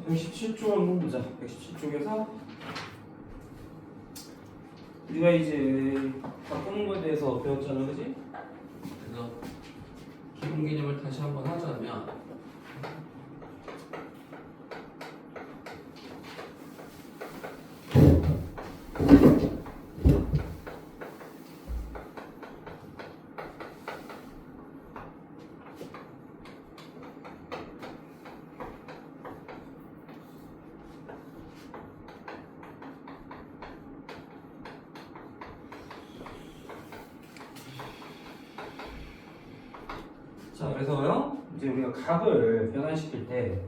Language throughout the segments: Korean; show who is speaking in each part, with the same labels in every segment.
Speaker 1: 117쪽 한번 보자. 117쪽에서 우리가 이제 바꾸는 거에 대해서 배웠잖아, 그지?
Speaker 2: 그래서 기본 개념을 다시 한번 하자면
Speaker 1: 자, 그래서요. 이제 우리가 값을 변환시킬 때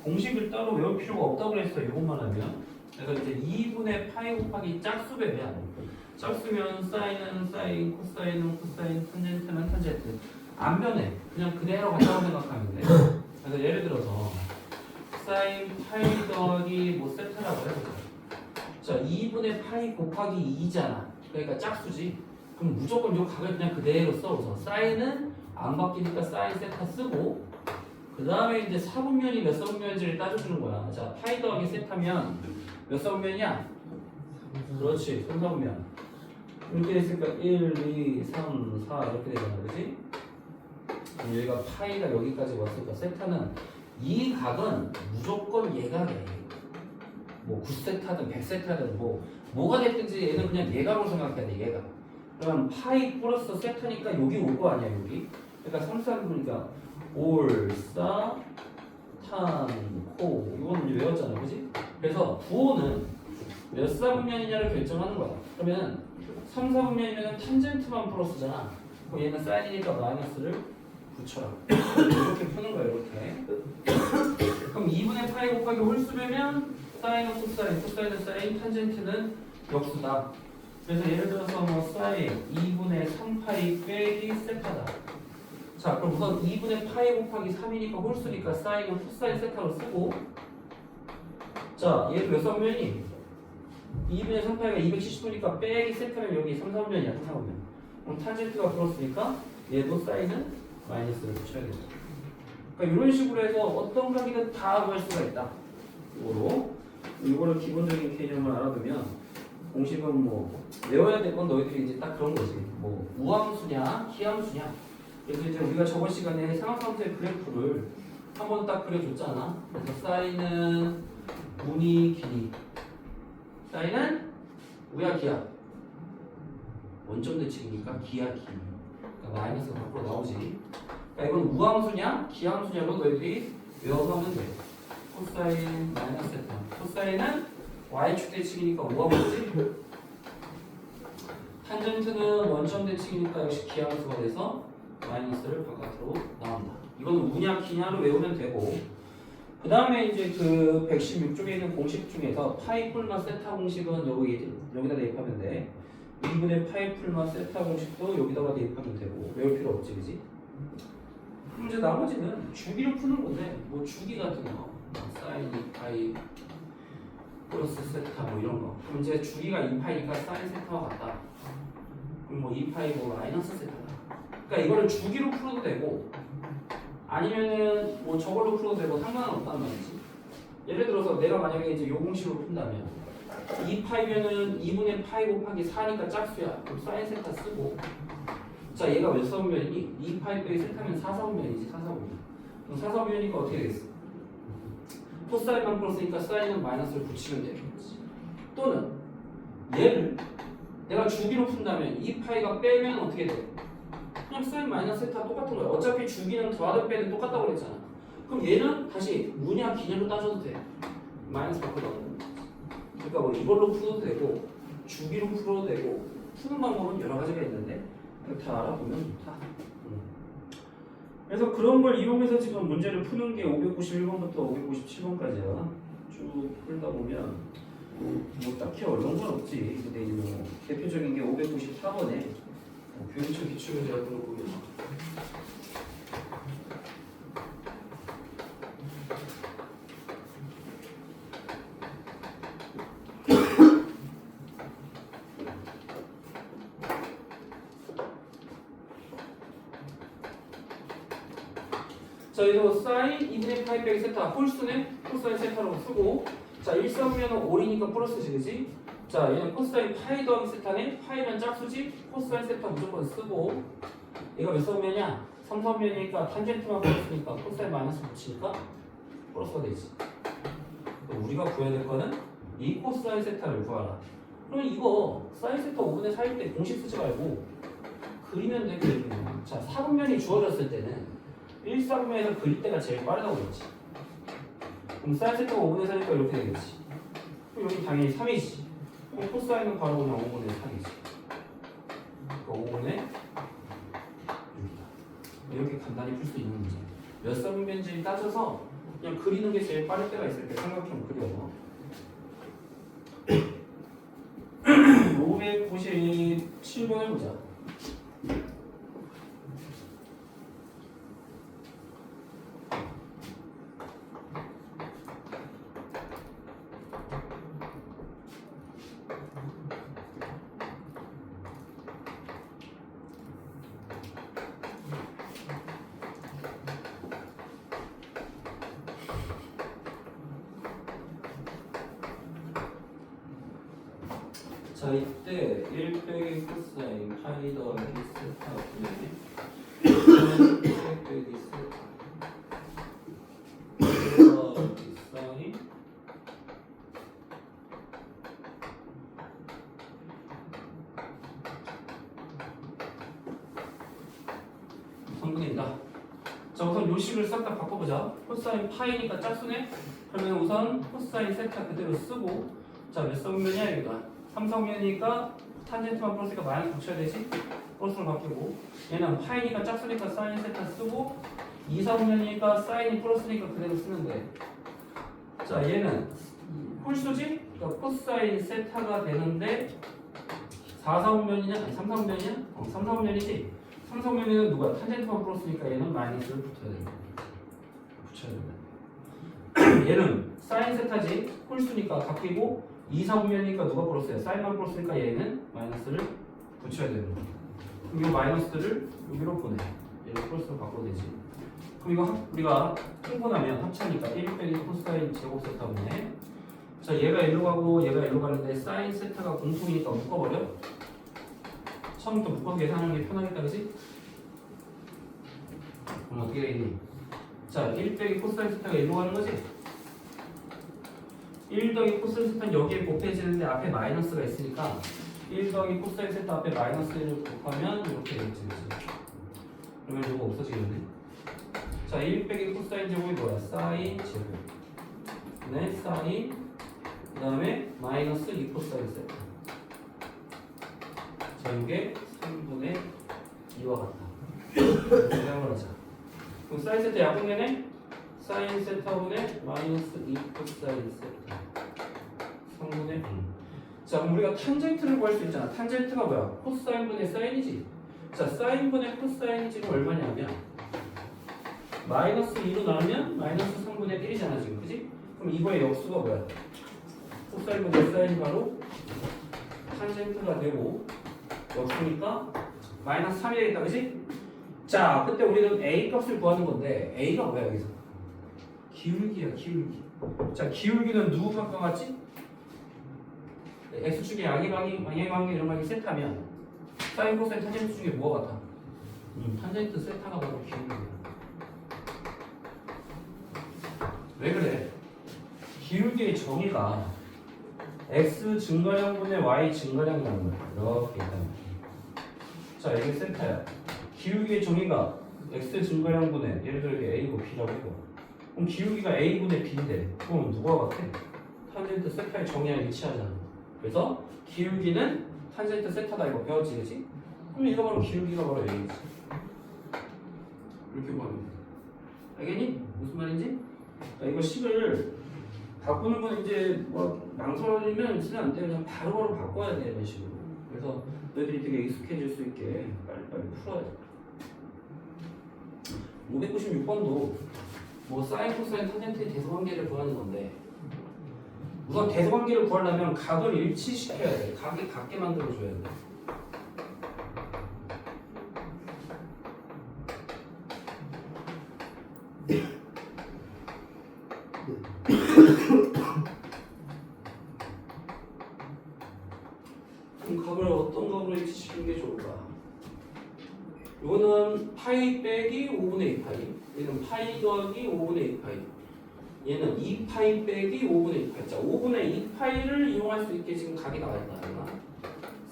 Speaker 1: 공식을 따로 외울 필요가 없다고 그랬어. 이것만 하면. 그래서 이제 2분의 파이 곱하기 짝수배면 짝수면 사인은 사인, 코사인은 코사인, 탄젠트는 탄젠트. 안 변해. 그냥 그대로 간다고 생각하면 돼. 그래서 예를 들어서 사인 파이 더하기 뭐 세타라고 해보자. 자, 2분의 파이 곱하기 2잖아. 그러니까 짝수지. 그럼 무조건 이 각을 그냥 그대로 써서 사인은 안 바뀌니까 사인 세타 쓰고 그 다음에 이제 사분면이 몇 사분면인지를 따져주는 거야. 자, 파이 더하기 세타면 몇 사분면이야? 그렇지, 3사분면. 이렇게 됐으니까 1, 2, 3, 4 이렇게 되잖아, 그렇지? 여기가 파이가 여기까지 왔으니까 세타는 이 각은 무조건 예각이야. 뭐 9세타든 100세타든 뭐가 됐든지 얘는 그냥 예각으로 생각해야 돼, 예각. 그럼 파이 플러스 세타니까 여기 올 거 아니야, 여기? 그러니까 3, 4 보니까 올, 싸, 탄, 코 이거는 이제 외웠잖아, 그지? 그래서 부호는 몇 사분면이냐를 결정하는 거야. 그러면 3, 4분면이면 탄젠트만 플러스잖아. 그럼 얘는 사인이니까 마이너스를 붙여라. 이렇게 푸는 거야, 이렇게. 그럼 2분의 파이 곱하기 홀수배면 사인은 코사인, 코사인은 사인, 탄젠트는 역수다. 그래서 예를 들어서 뭐 사인 2분의 3파이 빼기 세타다. 자, 그럼 우선 2분의 파이 곱하기 3이니까 홀수니까 사인은 코사인 세타로 쓰고 자, 얘도 몇 사분면이? 2분의 3파이가 270도니까 빼기 세타면 여기 3, 4분면이야, 3, 4분면. 그럼 탄젠트가 플러스니까 얘도 사인은 마이너스를 붙여야겠다. 그러니까 이런 식으로 해서 어떤 각이든 다 구할 수가 있다. 이거를 기본적인 개념을 알아두면 공식은 뭐 외워야 될 건 너희들이 이제 딱 그런 거지. 뭐 우함수냐, 기함수냐. 그래서 이제 우리가 저번 시간에 삼각함수의 그래프를 한 번 딱 그려줬잖아. 그래서 사인은 운이 길이. 사인은 우야 기야. 원점 대칭이니까 기야 기. 그러니까 마이너스가 밖으로 나오지. 그러니까 이건 우함수냐, 기함수냐로 너희들이 외워서 하면 돼. 코사인 마이너스 세타. 코사인은 y축 대칭이니까 우함수지. 탄젠트는 원점 대칭이니까 역시 기함수가 돼서 마이너스를 바깥으로 나온다. 이거는 우냐 기냐로 외우면 되고 그 다음에 이제 그 116쪽에 있는 공식 중에서 파이 풀마 세타 공식은 여기다 대입하면 돼. 2분의 파이 풀마 세타 공식도 여기다가 대입하면 되고 외울 필요 없지, 그지? 그럼 이제 나머지는 주기로 푸는 건데 뭐 주기 같은 거 사인 2파이 플러스 세타 뭐 이런 거. 그럼 이제 주기가 2파이니까 사인 세타와 같다. 그럼 뭐 2파이 뭐 마이너스 세타다. 그러니까 이거를 주기로 풀어도 되고 아니면은 뭐 저걸로 풀어도 되고 상관은 없단 말이지. 예를 들어서 내가 만약에 이제 요 공식으로 푼다면 2파이면은 2분의 파이 곱하기 4니까 짝수야. 그럼 사인 세타 쓰고 자 얘가 몇 사분면이니? 2파이 빼기 세타면 4사분면이지. 4사분면. 그럼 4사분면이니까 어떻게 되겠어? 코사인만 플러스니까 사인은 마이너스를 붙이면 되는 거지. 또는 얘를 내가 주기로 푼다면 2파이가 빼면 어떻게 돼? 그냥 사인 마이너스 세타 똑같은 거야. 어차피 주기는 더하든 빼든 똑같다고 그랬잖아. 그럼 얘는 다시 무냐 기냐로 따져도 돼. 마이너스 밖으로 나오는 거지. 그러니까 뭐 이걸로 풀어도 되고 주기로 풀어도 되고 푸는 방법은 여러 가지가 있는데 다 알아보면 좋다. 그래서 그런 걸 이용해서 지금 문제를 푸는 게 591번부터 557번까지야. 쭉 풀다 보면 뭐 딱히 어려운 건 없지. 근데 뭐 대표적인 게 594번에 교육청 기출문제가 들어보면 자, 이거 사인 2분의 파이 빼기 세타 홀수네? 코사인 세타로 쓰고 자 1사분면은 5이니까 플러스지 그지? 자 얘는 코사인 파이 더하기 세타네 파이면 짝수지 코사인 세타 무조건 쓰고 얘가 몇 사분면이야? 3사분면이니까 탄젠트만 플러스니까 코사인 마이너스 붙이니까 플러스가 되지. 우리가 구해야 될 거는 이 코사인 세타를 구하라. 그럼 이거 사인 세타 5분의 4일 때 공식 쓰지 말고 그리면 돼. 그리면 자 4분면이 주어졌을 때는 1사분면에서 그릴 때가 제일 빠르다고 그랬지. 그럼 사인 세타가 5분의 4니까 이렇게 되겠지. 그럼 여기 당연히 3이지. 그럼 코사인은 바로 그냥 5분의 3이지. 그러니까 5분의 6이다. 이렇게 간단히 풀 수 있는 문제. 몇 사분면인지 따져서 그냥 그리는 게 제일 빠를 때가 있을 때 삼각형 그려. 597번을 보자. 자 이때 1 빼기 코사인 파이 더하기 세타 분의 1 빼기 세타 더하기 사인 성분입니다. 자 우선 요 식을 싹 다 바꿔보자. 코사인 파이니까 짝수네. 그러면 우선 코사인 세타 그대로 쓰고 자 몇 사분면이야 여기가 3사분면이니까 탄젠트만 플러스니까 마이너스 붙여야 되지? 플러스로 바뀌고 얘는 파이니까 짝수니까 사인 세타 쓰고 2사분면이니까 사인이 플러스니까 그대로 쓰면 돼. 자 얘는 홀수지? 그러니까 코사인 세타가 되는데 4사분면이냐? 아니 3사분면이냐? 3사분면이지? 3사분면은 누가? 탄젠트만 플러스니까 얘는 마이너스를 붙여야 된다. 붙여야 된다. 얘는 사인 세타지? 홀수니까 바뀌고 2사분면이니까 누가 플러스야? 사인만 플러스니까 얘는 마이너스를 붙여야 되는 거야. 그럼 이 마이너스를 여기로 보내. 얘를 플러스로 바꿔도 되지. 그럼 이거 우리가 통분하면 합차니까 1 빼기 코사인 제곱 세타분의 자 얘가 일로 가고 얘가 일로 가는데 사인 세타가 공통이니까 묶어버려. 처음부터 묶어서 계산하는 게 편하겠다 그지? 그럼 어떻게 되겠니? 자 1 빼기 코사인 세타가 일로 가는 거지? 1 더하기 코사인 세타는 여기에 곱해지는데 앞에 마이너스가 있으니까 1 더하기 코사인 세타 앞에 마이너스를 곱하면 이렇게 되겠지. 그러면 이거 없어지겠네. 자 1 빼기 코사인 제곱이 뭐야? 사인 제곱 네 사인 그 다음에 마이너스 2 코사인 세타 자 이게 3분의 2와 같다. 생각을 하자. 그럼 사인 세타 약분되네? 사인 세타분의 마이너스 2 코사인 세타 3분의 1. 자 그럼 우리가 탄젠트를 구할 수 있잖아. 탄젠트가 뭐야? 코사인분의 사인이지. 자 사인분의 코사인이 지금 얼마냐면 마이너스 2로 나누면 마이너스 3분의 1이잖아 지금 그지? 그럼 이거의 역수가 뭐야? 코사인분의 사인이 바로 탄젠트가 되고 역수니까 마이너스 3이 되겠다 그지? 자 그때 우리는 A 값을 구하는 건데 A가 뭐야 여기서? 기울기야 기울기. 자 기울기는 누구 값과 같지? X축의 양의 관계 이런 관계 세타면 사인 코사인 탄젠트 중에 뭐가 같아? 탄젠트 세타가 바로 기울기야. 왜 그래? 기울기의 정의가 X 증가량분의 Y 증가량이라는 거야. 이렇게 있다는 자 이게 세타야. 기울기의 정의가 X 증가량분의 예를 들어 이게 A고 B라고 해봐. 그럼 기울기가 A분의 B인데 그럼 누가 같아? 탄젠트 세타의 정의랑 일치하잖아. 그래서 기울기는 탄젠트 세타다 이거 배웠지 그치? 그럼 이거 바로 기울기가 바로 A지. 이렇게 보면 돼. 알겠니? 무슨 말인지? 자, 이거 식을 바꾸는 건 이제 뭐 망설이면 쓰면 안 돼. 그냥 바로바로 바꿔야 돼 이런 식으로. 그래서 너희들이 되게 익숙해질 수 있게 빨리빨리 풀어야 돼. 596번도 뭐 사인 코사인 탄젠트의 대소관계를 구하는 건데 우선 대소관계를 구하려면 각을 일치시켜야 돼. 각이 같게 만들어줘야 돼.
Speaker 2: 그럼 값을 어떤 값으로 일치시키는 게 좋을까? 이거는 파이 빼기 5분의 2 파이, 얘는 파이 더하기 5분의 2 파이, 얘는 2 파이 빼기 5분의 2 파이. 자, 5분의 2 파이를 이용할 수 있게 지금 각이 나와 있다.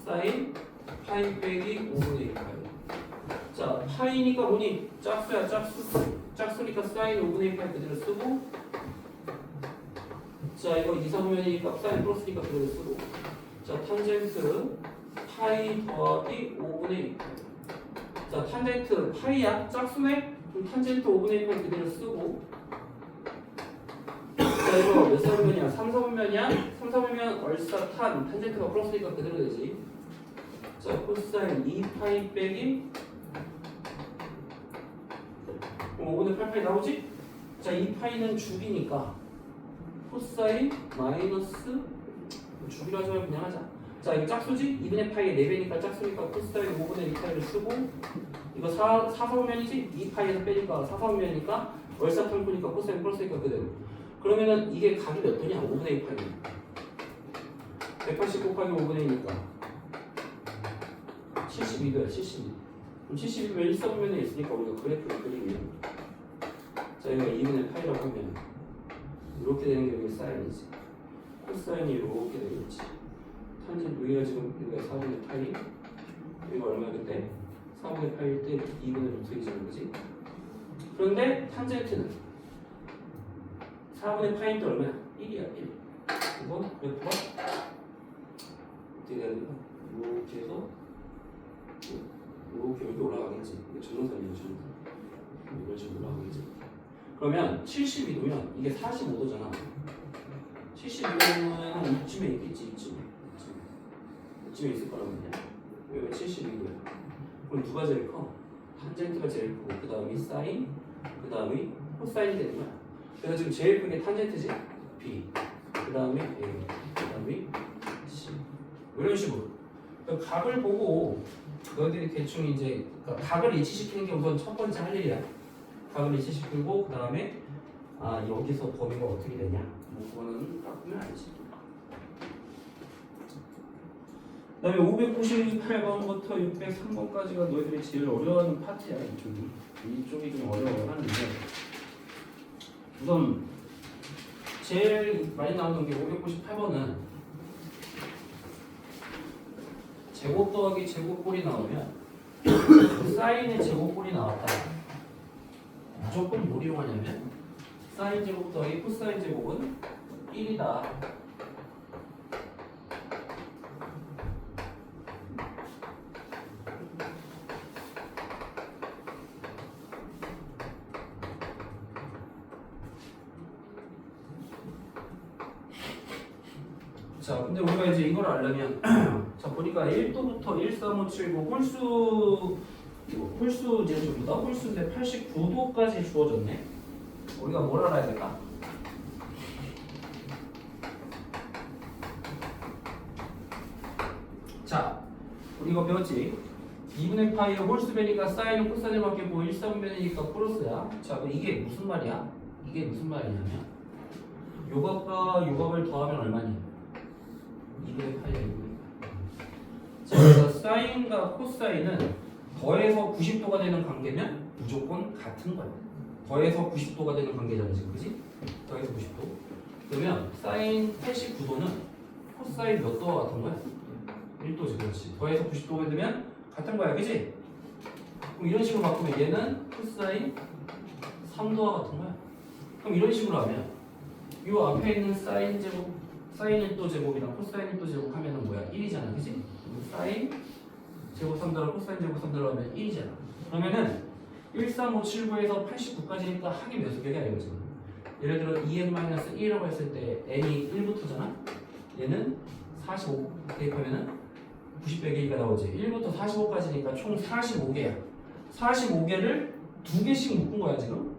Speaker 2: 사인 파이 빼기 5분의 2 파이. 자, 파이니까 뭐니? 짝수야, 짝수. 짝수니까 사인 5분의 2 파이 그대로 쓰고, 자, 이거 이상면이니까 사인 플러스니까 그대로 쓰고, 자, 탄젠트 파이 더하기 5분의 2 파이. 자, 탄젠트 파이야? 짝수네? 그럼 탄젠트 5분의 1 파이 그대로 쓰고, 자, 이거 몇 사분면이야? 3사분면이야? 3사분면 얼싸 탄젠트가 플러스니까 그대로 되지. 자, 코사인 2파이 빼기 5분의 8파이 나오지? 자, 2파이는 주기니까 코사인 마이너스 주기로 하지 말고 그냥 하자. 자, 이거 짝수지? 2분의 파이의 4배니까 짝수니까 코사인 5분의 2파이를 쓰고, 이거 4사분면이지? 2파이에서 빼니까 4사분면이니까 얼사탄분이니까 코사인 플러스니까 그대로. 그러면은 이게 각이 몇 도냐? 5분의 2 파이. 180 곱하기 5분의 2니까 72도야, 72. 그럼 72면 1사분면에 있으니까 우리가 그래프를 그리면, 자, 이거 2분의 파이라고 하면 이렇게 되는 게 여기 사인이지. 코사인이 이렇게 되겠지. 탄젠트 여기가 지금 여기가 4분의 파이, 여기가 얼마 그때? 4분의 파이일 때 2분의 루트 2잖아, 그지? 그런데 탄젠트는 4분의 파이일 때 얼마야? 1이야, 1. 이거 그래프가 어떻게 되는 거야? 이렇게 해서 이렇게 여기 올라가겠지. 이게 전동선이야, 전동선. 이런 식으로 올라가겠지. 그러면 72도면 이게 45도잖아. 72도면 한 이쯤에 있겠지, 이쯤에 있을 거란 말이야. 여기가 72도야. 그럼 누가 제일 커? 탄젠트가 제일 크고, 그 다음이 사인, 그 다음이 코사인이 되는 거야. 그래서 지금 제일 큰 게 탄젠트지? B. 그 다음에 A. 그 다음에 C. 이런 식으로. 그러니까 각을 보고 너희들이 대충 이제 그러니까 각을 일치시키는 게 우선 첫 번째 할 일이야. 각을 일치시키고 그 다음에 여기서 범위가 어떻게 되냐. 뭐 그거는 깎으면 알지. 그 다음에 598번부터 603번까지가 너희들이 제일 어려워하는 파트야. 이쪽이 좀 어려워하는데 우선 제일 많이 나오는 게 598번은 제곱 더하기 제곱꼴이 나오면 사인의 제곱꼴이 나왔다. 무조건 뭘 이용하냐면 사인 제곱 더하기 코사인 제곱은 1이다. 자, 근데 우리가 이제 이걸 알려면 자, 보니까 1도부터 13579 홀수 이제 좀더 홀수인데 89도까지 주어졌네. 우리가 뭘 알아야 될까? 자, 우리 이거 배웠지? 2분의 파이의 홀수배니까 사인은 코사인을 바뀌고 1사분배니까 플러스야. 자, 그럼 이게 무슨 말이야? 이게 무슨 말이냐면 요각과 요각을 더하면 얼마니? 2분의 파이야, 2분의. 자, 그래서 사인과 코사인은 더해서 90도가 되는 관계면 무조건 같은 거야. 더해서 90도가 되는 관계잖아, 지금, 그지? 더해서 90도. 그러면 사인 89도는 코사인 몇 도와 같은 거야? 1도지, 그렇지. 더해서 90도가 되면 같은 거야, 그지? 그럼 이런 식으로 바꾸면 얘는 코사인 3도와 같은 거야. 그럼 이런 식으로 하면 이 앞에 있는 사인 제곱, 사인 1도 제곱이랑 코사인 1도 제곱 하면은 뭐야? 1이잖아, 그지? 사인 제곱 3더라 코사인 제곱 3더라 하면 1이잖아. 그러면은 13579에서 89까지니까 합이 몇 개야 이거 지금. 예를 들어 2n-1이라고 했을 때 n이 1부터잖아. 얘는 45 대입하면은 90 빼기 2가 나오지. 1부터 45까지니까 총 45개야. 45개를 2개씩 묶은 거야 지금.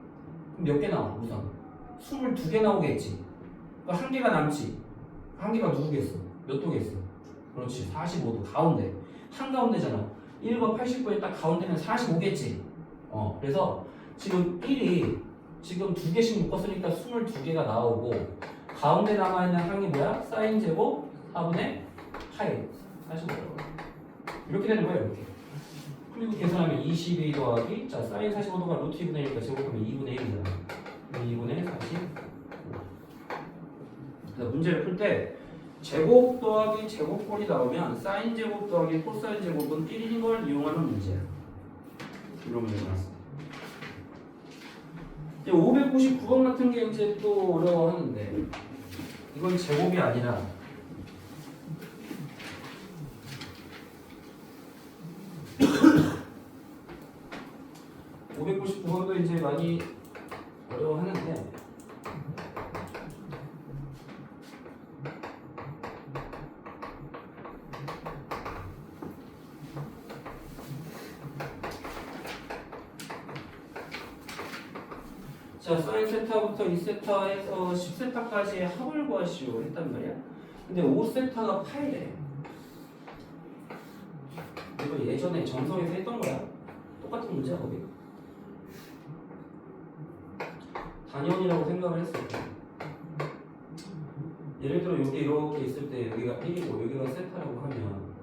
Speaker 2: 그럼 몇 개 나와 우선? 22개 나오겠지. 그러니까 한 개가 남지. 한 개가 누구겠어? 몇 도겠어? 그렇지. 45도 가운데. 한가운데잖아. 1과 89의 딱 가운데는 45겠지. 그래서 지금 1이 지금 2개씩 묶었으니까 22개가 나오고 가운데 남아있는 항이 뭐야? 사인 제곱 4분의 파이. 다시 뭐라고? 이렇게 되는 거야, 이렇게. 그리고 계산하면 22 더하기, 자, 사인 45도가 루트 2분의 1이니까 제곱하면 2분의 1이잖아. 2분의 45. 그래서 문제를 풀 때 제곱 더하기 제곱꼴이 나오면 사인 제곱 더하기 코사인 제곱은 1인 걸 이용하는 문제야. 이런 문제 나왔어. 599번 같은 게 이제 또 어려워하는데 이건 제곱이 아니라 (599번도) 이제 많이 어려워하는데 자, 사인 세타부터 2세타에서 10세타까지의 합을 구하시오 했단 말이야. 근데 5세타가 파이래. 이거 예전에 정성에서 했던 거야. 똑같은 문제야, 거기. 단연이라고 생각을 했어. 예를 들어 여기 이렇게 있을 때 여기가 1이고 여기가 세타라고 하면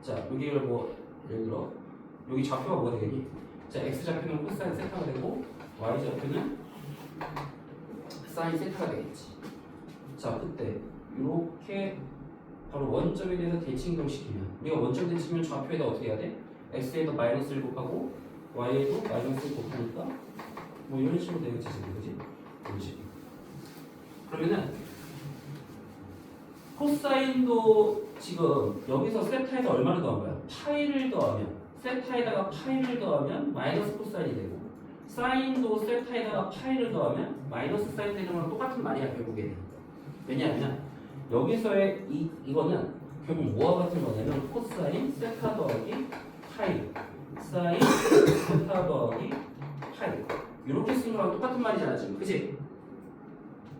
Speaker 2: 자, 여기를 뭐 예를 들어 여기 좌표가 뭐가 되겠니? 자, x 좌표는 코사인 세타가 되고 y 좌표는 사인 세타가 되겠지. 자, 그때 이렇게 바로 원점에 대해서 대칭동시키면 우리가 원점 대칭면 좌표에다 어떻게 해야 돼? x에다 마이너스를 곱하고 y에도 마이너스를 곱하니까 뭐 이런 식으로 되겠지, 지금, 그지? 그렇지. 그러면은 코사인도 지금 여기서 세타에다 얼마를 더한 거야? 파이를 더하면 세타에다가 파이를 더하면 마이너스 코사인이 되고 사인도 세타에다가 파이를 더하면 마이너스 사인 되는 거랑 똑같은 말이야, 결국에. 왜냐하면 여기서의 이거는 결국 뭐와 같은 거냐면 코사인 세타 더하기 파이 사인 세타 더하기 파이 이렇게 쓴 거랑 똑같은 말이잖아, 지금. 그치?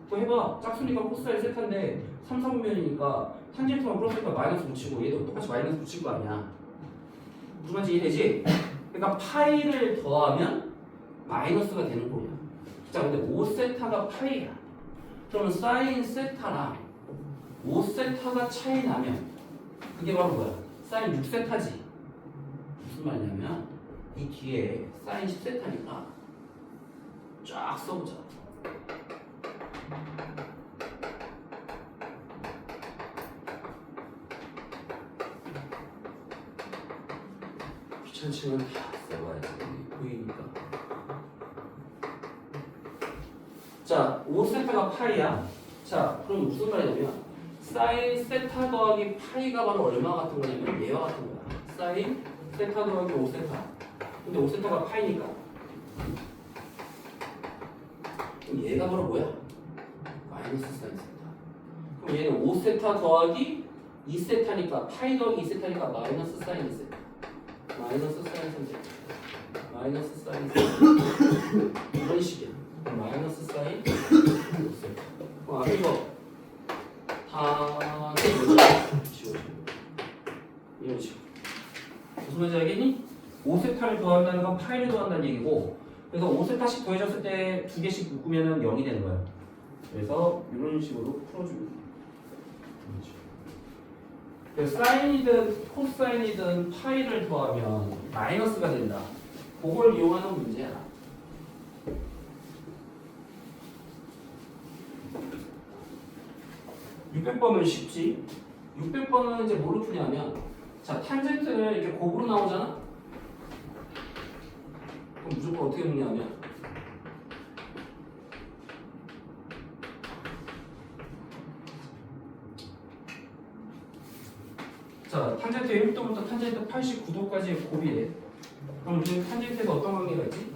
Speaker 2: 또 해봐. 짝수니까 코사인 세타인데 3, 4분면이니까 탄젠트만 플러스니까 마이너스 붙이고 얘도 똑같이 마이너스 붙일 거 아니야. 무슨 말인지 이해되지? 그러니까 파이를 더하면 마이너스가 되는 거야. 자, 근데 5세타가 파이야. 그러면 사인 세타랑 5세타가 차이 나면 그게 바로 뭐야? 사인 6세타지. 무슨 말이냐면 이 뒤에 사인 10세타니까 쫙 써보자. 귀찮지만 다 써봐야지. 보이니까. 자, 5세타가 파이야. 자, 그럼 무슨 말이냐면 사인 세타 더하기 파이가 바로 얼마 같은 거냐면 얘와 같은 거야. 사인 세타 더하기 5세타. 근데 5세타가 파이니까 그럼 얘가 바로 뭐야? 마이너스 사인 세타. 그럼 얘는 5세타 더하기 2세타니까 파이 더하기 2세타니까 마이너스 사인 2세타. 마이너스 사인 3세타. 마이너스 사인 3세타. 이런 식이야. 마이너스 사인 5세타. 앞에 이거 다 지워줘. 이런 식으로. 무슨 말인지 알겠니? 5세타를 더한다는 건 파이를 더한다는 얘기고, 그래서 5세타씩 더해졌을 때 두 개씩 묶으면 0이 되는 거야. 그래서 이런 식으로 풀어주면 돼. 그래서 사인이든 코사인이든 파이를 더하면 마이너스가 된다. 그걸 이용하는 문제야. (600번은) 쉽지. 600번은 이제 뭐로 푸냐면, 자, 탄젠트를 이렇게 곱으로 나오잖아. 그럼 무조건 어떻게 묶냐면 자, 탄젠트의 1도부터 탄젠트 89도까지의 곱이래. 그럼 우리는 탄젠트에서 어떤 관계가 있지?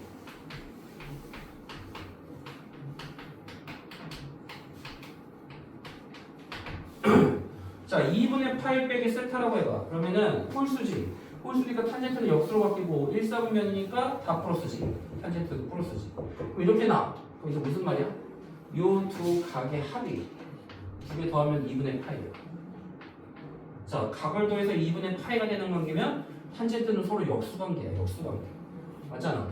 Speaker 2: 자, 2분의 파이 빼기 세타라고 해봐. 그러면은 홀수지. 홀수니까 탄젠트는 역수로 바뀌고 1, 4분면이니까 다 플러스지. 탄젠트도 플러스지. 그럼 이렇게 나와. 그럼 이제 무슨 말이야? 요 두 각의 합이 두 개 더하면 2분의 파이야. 자, 각을 더해서 2분의 파이가 되는 관계면 탄젠트는 서로 역수관계야. 역수관계. 맞잖아.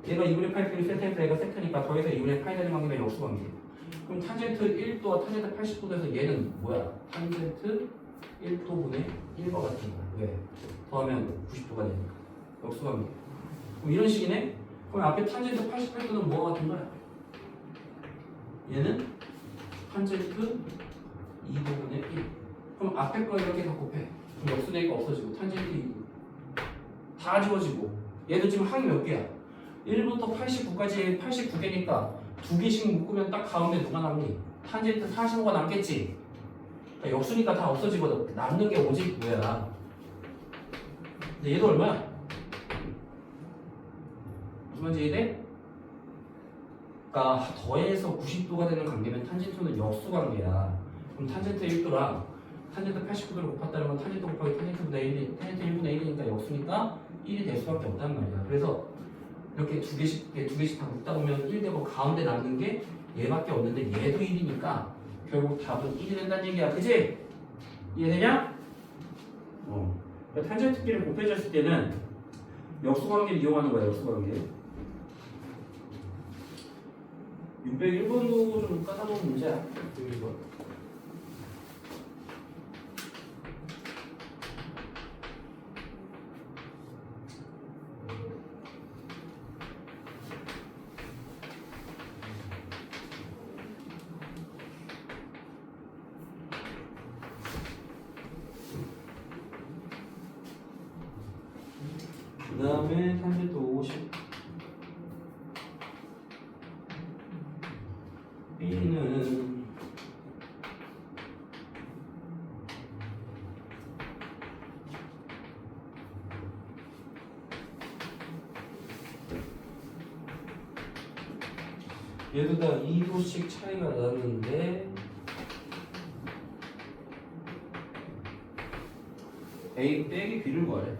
Speaker 2: 얘가 2분의 파이 빼기 세타니까 얘가 세타니까 더해서 2분의 파이 되는 관계면 역수 관계. 그럼 탄젠트 1도와 탄젠트 80도 돼서 얘는 뭐야? 탄젠트 1도분의 1과 같은 거야. 왜? 더하면 90도가 되니까. 역수 관계. 그럼 이런 식이네? 그럼 앞에 탄젠트 88도는 뭐가 같은 거야? 얘는 탄젠트 2도분의 1. 그럼 앞에 거 이렇게 다 곱해. 그럼 역수되니까 없어지고 탄젠트 2도. 다 지워지고. 얘도 지금 항이 몇 개야? 1부터 89까지 89개니까 두 개씩 묶으면 딱 가운데 누가 남니? 탄젠트 45가 남겠지? 그러니까 역수니까 다 없어지거든. 남는 게 오직 뭐야? 근데 얘도 얼마야? 무슨 말인지 이해돼? 그러니까 더해서 90도가 되는 관계면 탄젠트는 역수 관계야. 그럼 탄젠트 1도랑 탄젠트 89도를 곱했다는 건 탄젠트 곱하기 탄젠트 1분의 1이니까 역수니까 1이 될 수밖에 없단 말이야. 그래서 이렇게 두 개씩 다 묶다 보면 1 되고 가운데 남는 게 얘밖에 없는데 얘도 1이니까 결국 답은 1이 된다는 얘기야. 그치? 이해되냐? 그러니까 탄젠트끼리 곱해졌을 때는 역수관계를 이용하는 거야. 역수관계. 601번도 좀 까다로운 문제야. 이거. 그 다음에 탄젠트 50 B는 얘도 다 2도씩 차이가 나는데 A 빼기 B를 구하래.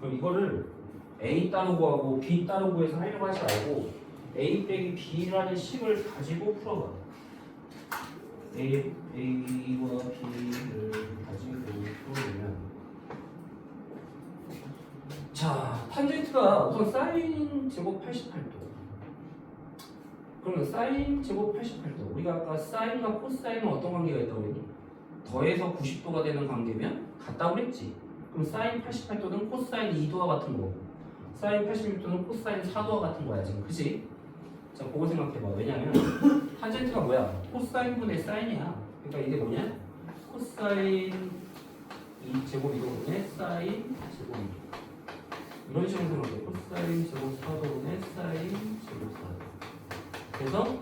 Speaker 2: 그럼 이거를 A 따로 구하고 B 따로 구해서 하려고 하지 말고 A 빼기 B라는 식을 가지고 풀어봐. A와 B를 가지고 풀어보면 자, 탄젠트가 우선 사인 제곱 88도. 그러면 사인 제곱 88도. 우리가 아까 사인과 코사인은 어떤 관계가 있다고 했니? 더해서 90도가 되는 관계면 같다고 그랬지. 그럼 사인 88도는 코사인 2도와 같은 거고 사인 86도는 코사인 4도와 같은 거야 지금. 그치? 자, 그거 생각해봐. 왜냐면 탄젠트가 뭐야? 코사인분의 사인이야. 그러니까 이게 뭐냐? 코사인 2제곱 2도분의 사인 제곱 2도. 이런 식으로 생각해. 코사인 제곱 4도분의 사인 제곱 4도. 그래서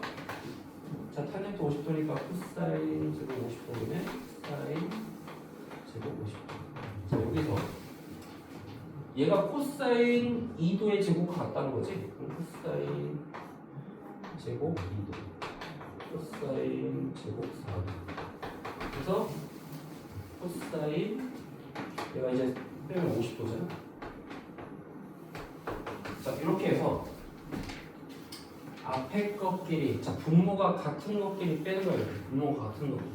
Speaker 2: 자, 탄젠트 50도니까 코사인 제곱 50도분의 사인 제곱 50도. 자, 여기서 얘가 코사인 2도의 제곱과 같다는 거지. 그럼 코사인 제곱 2도, 코사인 제곱 4도. 그래서 코사인 얘가 이제 빼면 50도잖아. 자, 이렇게 해서 앞에 것끼리, 자, 분모가 같은 것끼리 빼는 거예요. 분모가 같은 것끼리.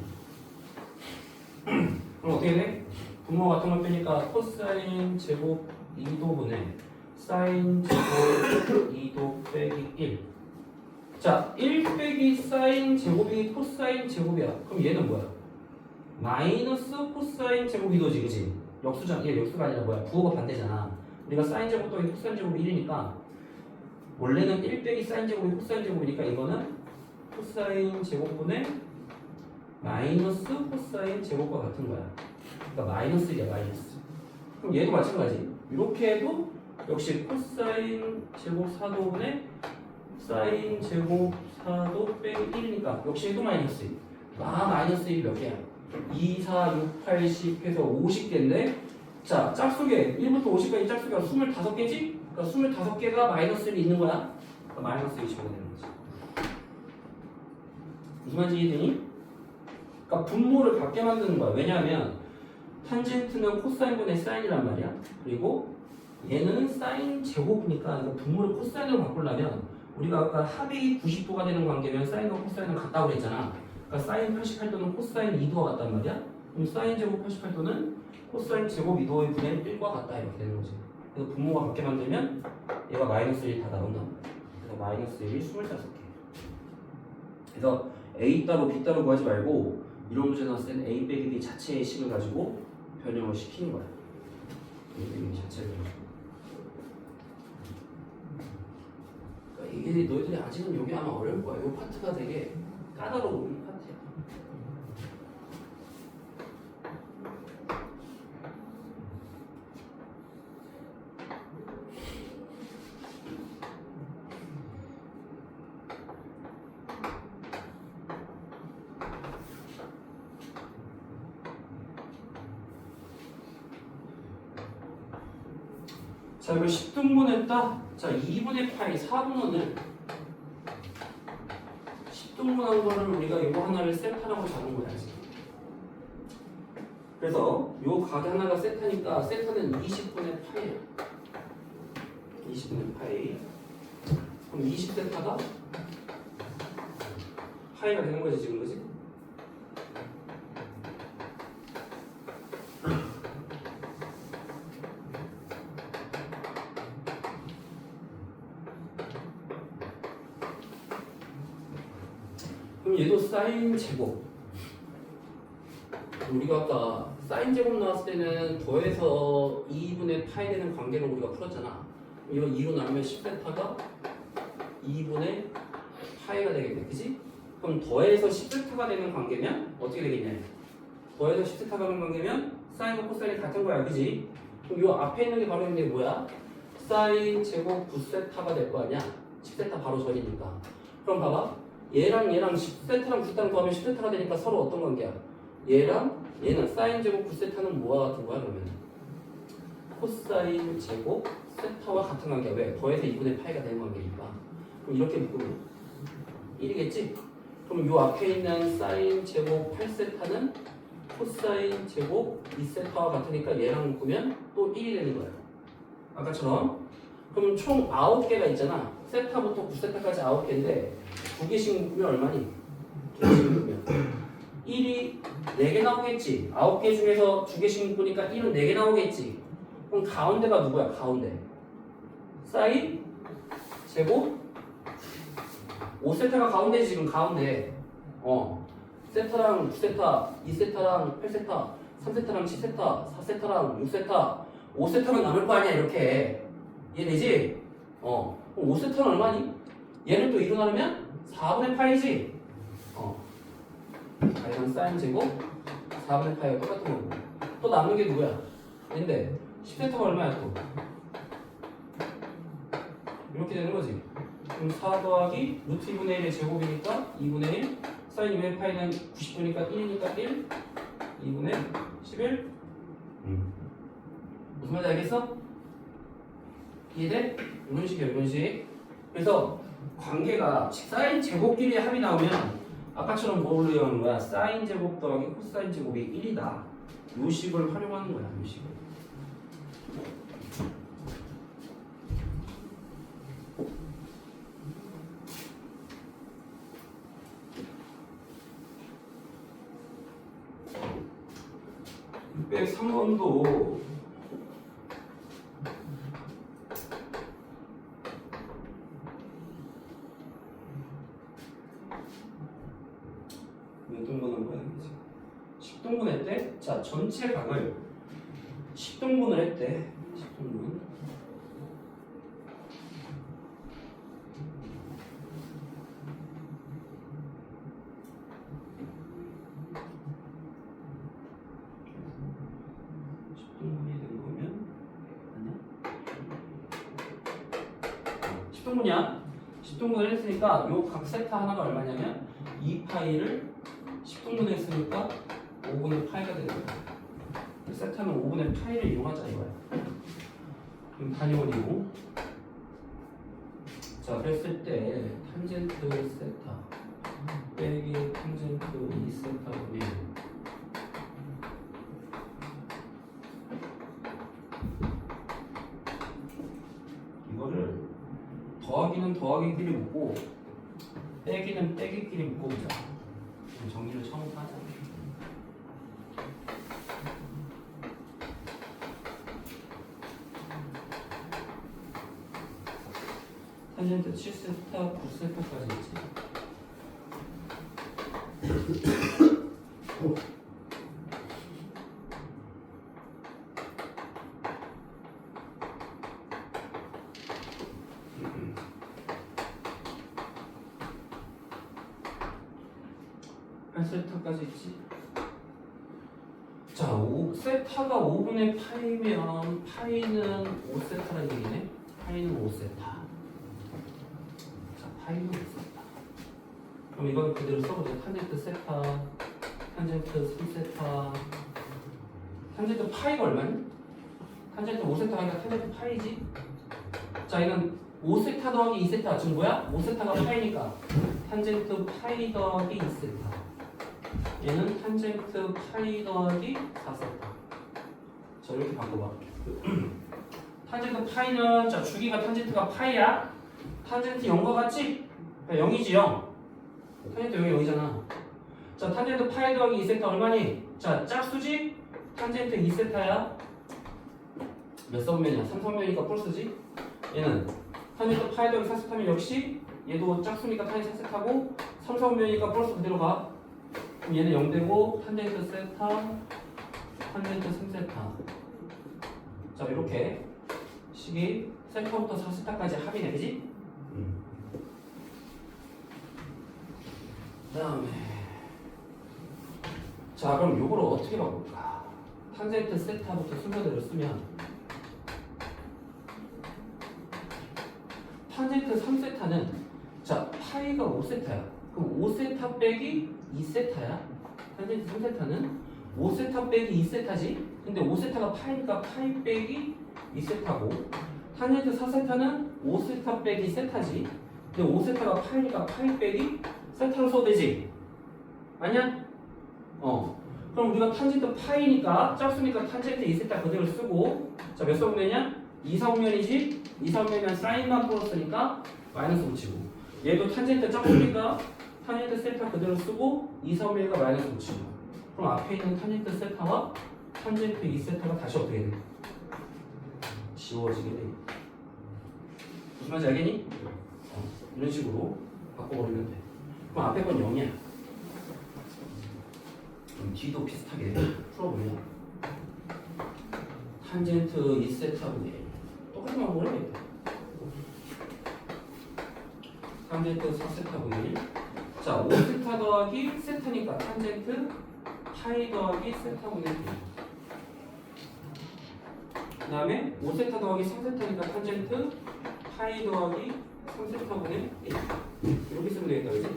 Speaker 2: 그럼 어떻게 돼? 분모 같은 걸 빼니까 코사인 제곱 2도분의 사인 제곱 2도 빼기 1. 자, 1 빼기 사인 제곱이 코사인 제곱이야. 그럼 얘는 뭐야? 마이너스 코사인 제곱 2도지, 그지? 역수잖아. 얘 역수가 아니라 뭐야? 부호가 반대잖아. 우리가 사인 제곱 더하기 코사인 제곱이 1이니까 원래는 1 빼기 사인 제곱이 코사인 제곱이니까 이거는 코사인 제곱분의 마이너스 코사인 제곱과 같은 거야. 그러니까 마이너스 1이야, 마이너스. 그럼 얘도 마찬가지. 이렇게 해도 역시 코사인 제곱 4도분의 사인 제곱 4도 빼기 1이니까 역시 얘도 마이너스 1. 마이너스 1이 몇 개야? 2, 4, 6, 8, 10 해서 50개인데 자, 짝수계 1부터 50까지 짝수계가 25개지? 그러니까 25개가 마이너스 1이 있는 거야. 그러니까 마이너스 25가 되는 거지. 무슨 말인지 이해되니? 그러니까 분모를 같게 만드는 거야. 왜냐하면 탄젠트는 코사인분의 사인이란 말이야. 그리고 얘는 사인 제곱이니까 그러니까 분모를 코사인으로 바꾸려면 우리가 아까 합이 90도가 되는 관계면 사인과 코사인은 같다고 그랬잖아. 그러니까 사인 88도는 코사인 2도와 같단 말이야. 그럼 사인 제곱 88도는 코사인 제곱 2도의 분의 1과 같다 이렇게 되는 거지. 그래서 분모가 같게 만들면 얘가 마이너스 1이 다 나온단 말이야. 그래서 마이너스 1이 25개. 그래서 A 따로 B 따로 구하지 말고 이런 문제 나왔을 때는 A 빼기 B 자체의 식을 가지고 변형을 시키는 거야. A 빼기 B 자체를. 그러니까 이게 너희들이 아직은 여기 아마 어려울 거야. 이 파트가 되게 까다로운 파트야. 자, 이걸 10등분했다. 자, 2분의 파이 4분원을 10등분한 거를 우리가 이거 하나를 세타라고 잡은 거야, 지금. 그래서 요 각 하나가 세타니까 세타는 20분의 파이야. 20분의 파이. 그럼 20세타가 파이가 되는 거지, 지금, 그지? 그럼 얘도 사인 제곱. 우리가 아까 사인 제곱 나왔을 때는 더해서 2분의 파이 되는 관계를 우리가 풀었잖아. 이거 2로 나누면 10세타가 2분의 파이가 되겠네, 그지? 그럼 더해서 10세타가 되는 관계면 어떻게 되겠냐? 더해서 10세타가 되는 관계면 사인과 코사인이 같은 거야, 그지? 그럼 이 앞에 있는 게 바로 있는 게 뭐야? 사인 제곱 9세타가 될 거 아니야? 10세타 바로 전이니까. 그럼 봐봐. 얘랑 10세타랑 9세타랑 더하면 10세타가 되니까 서로 어떤 관계야? 얘랑 얘는 사인 제곱 9세타는 뭐와 같은 거야, 그러면? 코사인 제곱 세타와 같은 관계야. 왜? 더해서 2분의 파이가 되는 관계니까. 그럼 이렇게 묶으면 1이겠지? 그럼 요 앞에 있는 사인 제곱 8세타는 코사인 제곱 2세타와 같으니까 얘랑 묶으면 또 1이 되는 거야. 아까처럼. 그럼 총 9개가 있잖아. 세타부터 9세타까지 9개인데 2개씩 묶으면 얼마니? 2개씩 묶으면 1이 4개 나오겠지. 9개 중에서 2개씩 묶으니까 1은 4개 나오겠지. 그럼 가운데가 누구야? 가운데 사인 제곱 5세타가 가운데지. 지금 가운데 세타랑 9세타 2세타랑 8세타 3세타랑 7세타 4세타랑 6세타 5세타만 남을 거 아니야. 이렇게 이해되지? 그럼 5세타는 얼마니? 얘를 또 2로 나누면 4분의 파이지. 이건 사인 제곱 4분의 파이가 똑같은 거고. 또 남는 게 누구야? 근데 10세타가 얼마야 또? 이렇게 되는 거지. 그럼 4 더하기 루트 2분의 1의 제곱이니까 2분의 1 사인 2분의 파이는 90도니까 1이니까 1 2분의 11 무슨 말인지 알겠어? 이해돼? 이런 식이야, 이런 식. 그래서 관계가 사인 제곱끼리 합이 나오면 아까처럼 뭘로 이용하는 거야? 사인 제곱 더하기 코사인 제곱이 1이다. 요 식을 활용하는 거야, 요 식을. 백 3번도 몇 등분한 거야? 10등분 했대? 자, 전체 각을 10등분을 했대. 10등분. 야 10등분을 했으니까 요 각 세타 하나가 얼마냐면 2파이를 10등분 했으니까 5분의 파이가 되는 거야. 세타는 5분의 파이를 이용하자 이거야. 그럼 단위원이고. 자, 그랬을 때 탄젠트 세타 빼기 탄젠트 2세타 보면 이거를 더하기는 더하기끼리 묶고 빼기는 빼기끼리 묶어보자. 정리를 처음부터 하자. 탄젠트 7세타, 9세타까지 있지. 세타까지 있지. 자, 5세타가 5분의 파이면 파이는 5세타라는 얘기네. 파이는 5세타. 자, 파이는 5세타. 그럼 이건 그대로 써보자. 탄젠트 세타, 탄젠트 3세타. 탄젠트 파이가 얼마니? 탄젠트 5세타 하니까 탄젠트 파이지? 자, 이건 5세타 더하기 2세타. 지금 뭐야? 5세타가 파이니까 탄젠트 파이 더하기 2세타. 얘는 탄젠트 파이 더하기 4세타. 자, 이렇게 바꿔봐. 탄젠트 파이는, 자, 주기가 탄젠트가 파이야. 탄젠트 0과 같지? 0이지 0. 탄젠트 0이 0이잖아. 자, 탄젠트 파이 더하기 2세타 얼마니? 자, 짝수지? 탄젠트 2세타야. 몇 선면이야? 3선면이니까 플러스지? 얘는 탄젠트 파이 더하기 4세타면 역시 얘도 짝수니까 탄젠트 4세타고 3선면이니까 플러스 그대로 가. 그럼 얘는 0 되고 탄젠트 세타, 탄젠트 3세타. 자, 이렇게 식이 세타부터 4세타까지 합이네, 그지? 그다음에 자, 그럼 요거를 어떻게 바꿀까? 탄젠트 세타부터 순서대로 쓰면 탄젠트 3세타는 자, 파이가 5세타야. 그럼 5세타 빼기 2세타야. 탄젠트 3세타는 5세타 빼기 2세타지. 근데 5세타가 파이니까 파이 빼기 2세타고, 탄젠트 4세타는 5세타 빼기 세타지. 근데 5세타가 파이니까 파이 빼기 세타로 써도 되지. 아니야? 그럼 우리가 탄젠트 파이니까 짝수니까 탄젠트 2세타 그대로 쓰고, 자, 몇 성면이냐? 2성면이지. 2성면이면 사인만 플러스니까 마이너스 붙이고, 얘도 탄젠트 짝수니까 탄젠트 세타 그대로 쓰고 2성면이가 마이너스 붙이고, 그럼 앞에 있는 탄젠트 세타와 탄젠트 2세타가 다시 어떻게 돼? 지워지게 돼. 무슨 말인지 알겠니? 이런 식으로 바꿔버리면 돼. 그럼 앞에 건 0이야. 그럼 뒤도 비슷하게 풀어보면 탄젠트 2세타분의 똑같은 방법으로 해야겠다. 탄젠트 4세타분의 1. 자, 5세타 더하기 세타니까 탄젠트 파이 더하기 세타분의 1. 그 다음에 5세타 더하기 3세타니까 탄젠트 파이 더하기 3세타분의 1. 이렇게 쓰면 되겠다, 그지?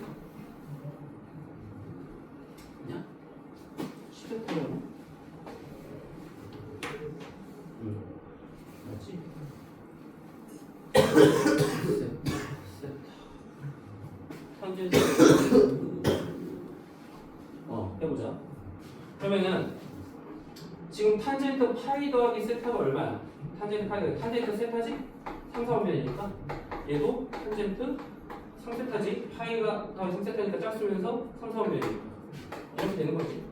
Speaker 2: 그냥 10세타로 맞지? 세타 탄젠트 해보자. 그러면은 지금 탄젠트 파이 더하기 세타가 얼마야? 탄젠트 파이 더하기 탄젠트 세타지? 3, 4분면이니까 얘도 탄젠트 3세타지. 파이가 더하기 3세타니까 짝수면서 3, 4분면이니까 이렇게 되는 거지.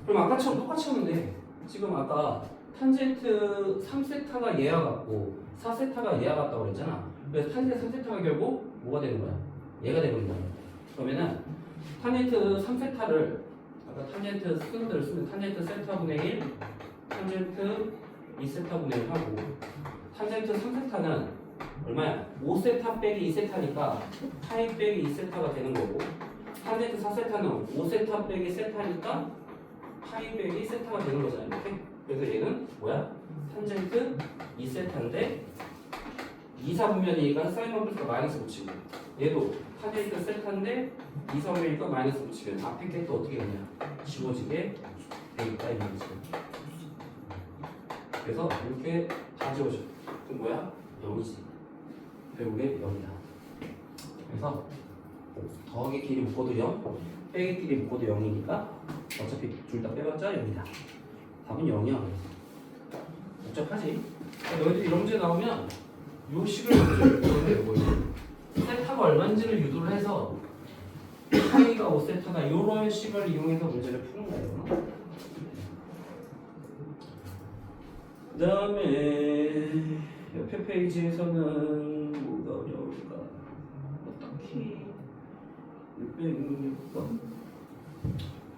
Speaker 2: 그럼 아까처럼 똑같이 하는데, 지금 아까 탄젠트 3세타가 얘와 같고 4세타가 얘와 같다고 그랬잖아. 그래서 탄젠트 3세타가 결국 뭐가 되는 거야? 얘가 되는 거야. 그러면은 탄젠트 3세타를 아까 탄젠트 순서대로 쓰면 탄젠트 세타분의 1, 탄젠트 2세타분의 1 하고, 탄젠트 3세타는 얼마야? 5세타 빼기 2세타니까 파이 빼기 2세타가 되는 거고, 탄젠트 4세타는 5세타 빼기 세타니까 파이 빼기 세타가 되는 거잖아, 이렇게. 그래서 얘는 뭐야? 탄젠트 2세타인데 2, 4분면이니까 사인만 플러스가 마이너스 붙이고, 얘도 탄젠트 세타인데 2, 4분면이니까 마이너스 붙이면 앞에 게 또 어떻게 되냐? 지워지게 돼 있다, 이 말이지. 그래서 이렇게 다 지워져. 그럼 뭐야? 0이지. 결국에 0이다. 그래서 더하기 끼리 묶어도 0, 빼기 끼리 묶어도 0이니까 어차피 둘 다 빼봤자 0이다. 답은 0이야. 복잡하지? 너희들 이런 문제 나오면 요 식을 먼저 세타가 얼마인지를 유도를 해서 파이가 5세타다 이런 식을 이용해서 문제를 푸는 거예요. 그 다음에 옆에 페이지에서는 뭐가 어려울까? 딱히 606번?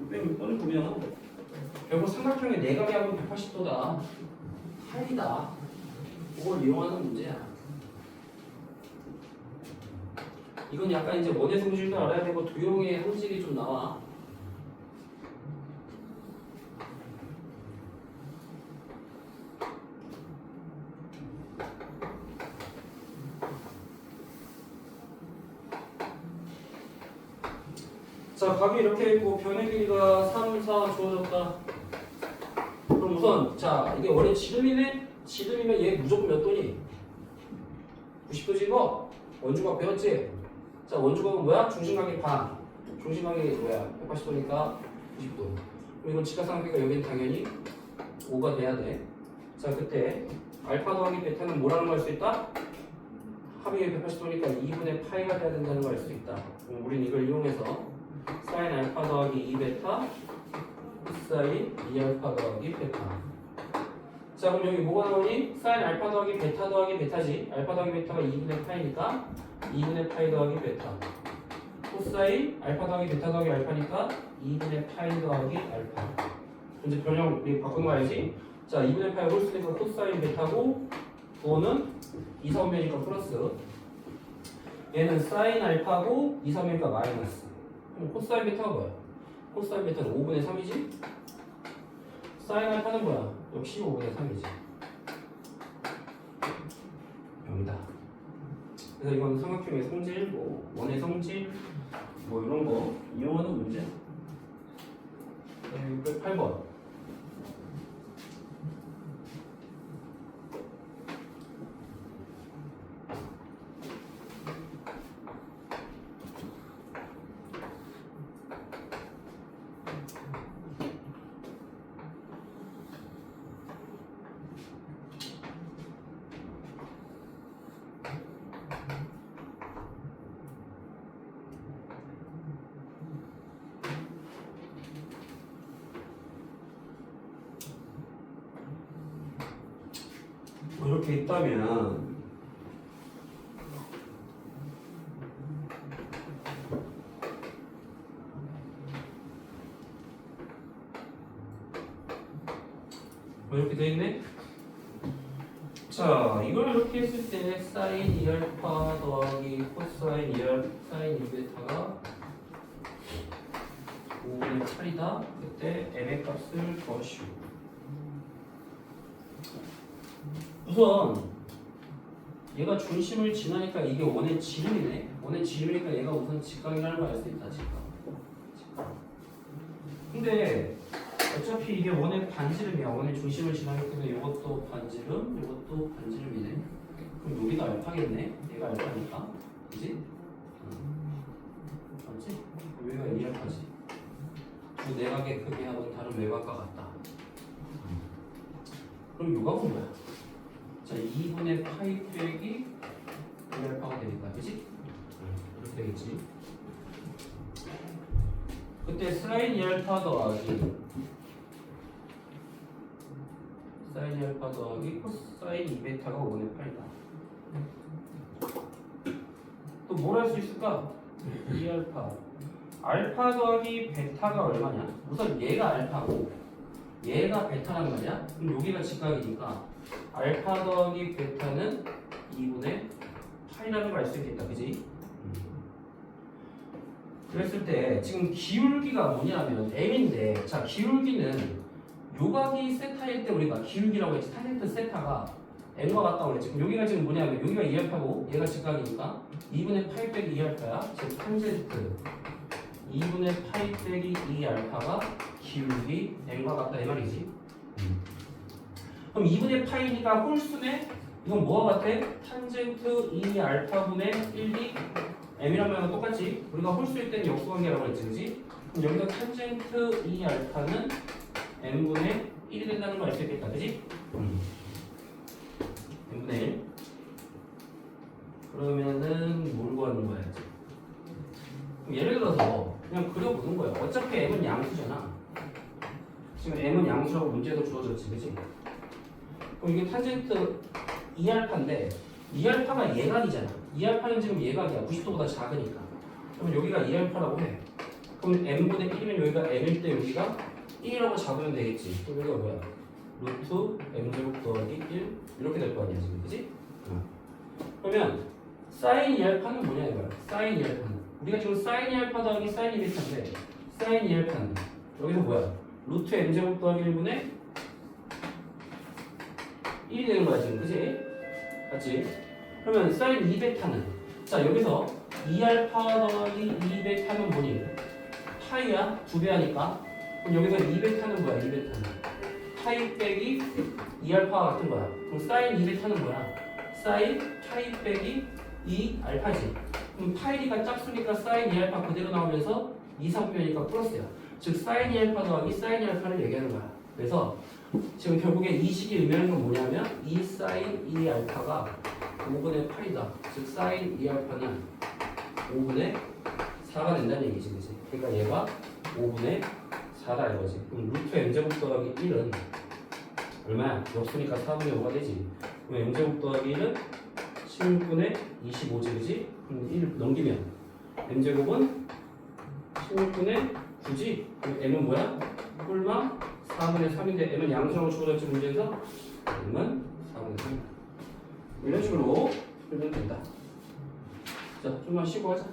Speaker 2: 606번을 보면 결국 삼각형의 내각이 180도다. 하이다. 그걸 이용하는 문제야. 이건 약간 이제 원의 성질도 알아야 되고 도형의 성질이 좀 나와. 자, 각이 이렇게 있고 변의 길이가 3, 4 주어졌다. 그럼 우선 자 이게 원래 지름이네? 지름이면 얘 무조건 몇 도니? 90도지 이거? 원주각 배웠지? 자 원주각은 뭐야? 중심각의 반. 중심각이 뭐야? 180도니까 90도. 그럼 이건 직각삼각형이니까 여기는 당연히 5가 돼야 돼. 자 그때 알파 더하기 베타는 뭐라는 걸 알 수 있다? 합이 180도니까 2분의 파이가 돼야 된다는 걸 알 수 있다. 그럼 우린 이걸 이용해서 사인 알파 더하기 2베타 사인 2알파 더하기 베타. 자 그럼 여기 뭐가 나오니? 사인 알파 더하기 베타 더하기 베타지. 알파 더하기 베타가 2분의 파이니까 2분의 파이 더하기 베타. 코사인 알파 더하기 베타 더하기 알파니까 2분의 파이 더하기 알파. 이제 변형 우리 바꾼 거 알지? 자 2분의 파이 홀수니까 코사인 베타고 도는 2, 3분면이니까 플러스. 얘는 사인 알파고 2, 3분면이니까 마이너스. 그럼 코사인 베타가 뭐야? 코사인 베타는 5분의 3이지? 사인 알파는 뭐야? 역시 5분의 3이지. 여기다. 그래서 이건 삼각형의 성질, 뭐 원의 성질, 뭐 이런 거 이용하는 문제. 608번. 이렇게 있다면 이렇게 돼 있네. 자, 이걸 이렇게 했을 때 사인 2알파 더하기 코사인 2알파 사인 2베타가 5분의 8이다. 그때 m의 값을 구하시오. 우선 얘가 중심을 지나니까 이게 원의 지름이네. 원의 지름이니까 얘가 우선 직각이라는 걸 알 수 있다. 직각. 근데 어차피 이게 원의 반지름이야. 원의 중심을 지나기 때문에 이것도 반지름, 이것도 반지름이네. 그럼 여기가 알파겠네. 얘가 알파니까. 그지? 맞지? 여기가 2알파지. 두 내각의 크기하고는 다른 외곽과 같다. 그럼 요각은 뭐야? 자, 2분의 파이 빼기 2알파가 되니까, 그치? 이렇게 되겠지. 그때 사인 2알파 더하기 사인 2알파 더하기 코사인 2베타가 5분의 8이다. 또 뭘 할 수 있을까? 2알파 알파 더하기 베타가 얼마냐? 우선 얘가 알파고 얘가 베타란 말이야? 그럼 여기가 직각이니까 알파 더하기 베타는 2분의 파이라는 걸 알 수 있겠다. 그지? 그랬을 때 지금 기울기가 뭐냐면 m인데, 자 기울기는 요각이 세타일 때 우리가 기울기라고 했지. 탄젠트 세타가 m과 같다고 그랬지. 그럼 여기가 지금 뭐냐면 여기가 2알파고 얘가 직각이니까 2분의 파이 빼기 2알파야. 즉 탄젠트 2분의 파이 빼기 2알파가 기울기 m과 같다 이 말이지. 그럼 2분의 파이니까 홀수네. 이건 뭐와 같아? 탄젠트 2알파분의 1이 m이란 말과 똑같지. 우리가 홀수일 때는 역수관계라고 했지, 그지? 그럼 여기서 탄젠트 2알파는 m분의 1이 된다는 걸 알 수 있겠다, 그지? m분의 1. 그러면은 뭘 구하는 거야? 그럼 예를 들어서 그냥 그려보는 거야. 어차피 m은 양수잖아. 지금 m은 양수라고 문제도 주어졌지, 그지? 그럼 이게 탄젠트 2알파인데 2알파가 예각이잖아. 2알파는 지금 예각이야. 90도보다 작으니까. 그럼 여기가 2알파라고 해. 그럼 m분의 1이면 여기가 m일 때 여기가 1이라고 잡으면 되겠지. 그럼 여기가 뭐야? 루트 m제곱 더하기 1 이렇게 될 거 아니야 지금, 그지? 그러면 사인 2알파는 뭐냐 이거야. 사인 2알파는 우리가 지금 사인 2알파 더하기 사인 2베타인데 사인 2알파는 여기서 뭐야? 루트 m제곱 더하기 1분의 1이 되는 거야 지금, 그지? 맞지? 그러면 사인 2베타는 자 여기서 2알파 더하기 2베타는 뭐니? 파이야? 2배 하니까 그럼 여기서 2베타는 뭐야? 2베타는 파이 빼기 2알파 같은 거야. 그럼 사인 2베타는 뭐야? 사인 파이 빼기 2알파지. 그럼 파이가 짝수니까 사인 2알파 그대로 나오면서 2상변이니까 플러스야. 즉 사인 2알파 더하기 사인 2알파를 얘기하는 거야. 그래서 지금 결국에 이 식이 의미하는 건 뭐냐면 2 사인 2알파가 5분의 8이다. 즉 사인 2알파는 5분의 4가 된다는 얘기지, 그치? 그러니까 얘가 5분의 4다 이거지. 그럼 루트 m제곱 더하기 1은 얼마야? 역수니까 4분의 5가 되지. 그럼 m제곱 더하기 1은 16분의 25지, 그치? 그럼 1 넘기면 m제곱은 16분의 9지? 그럼 m은 뭐야? 꿀마 4분의 3인데 m은 양수라고 주어졌지 문제에서 m은 4분의 3 이런 식으로 풀면 된다. 자, 좀만 쉬고 하자.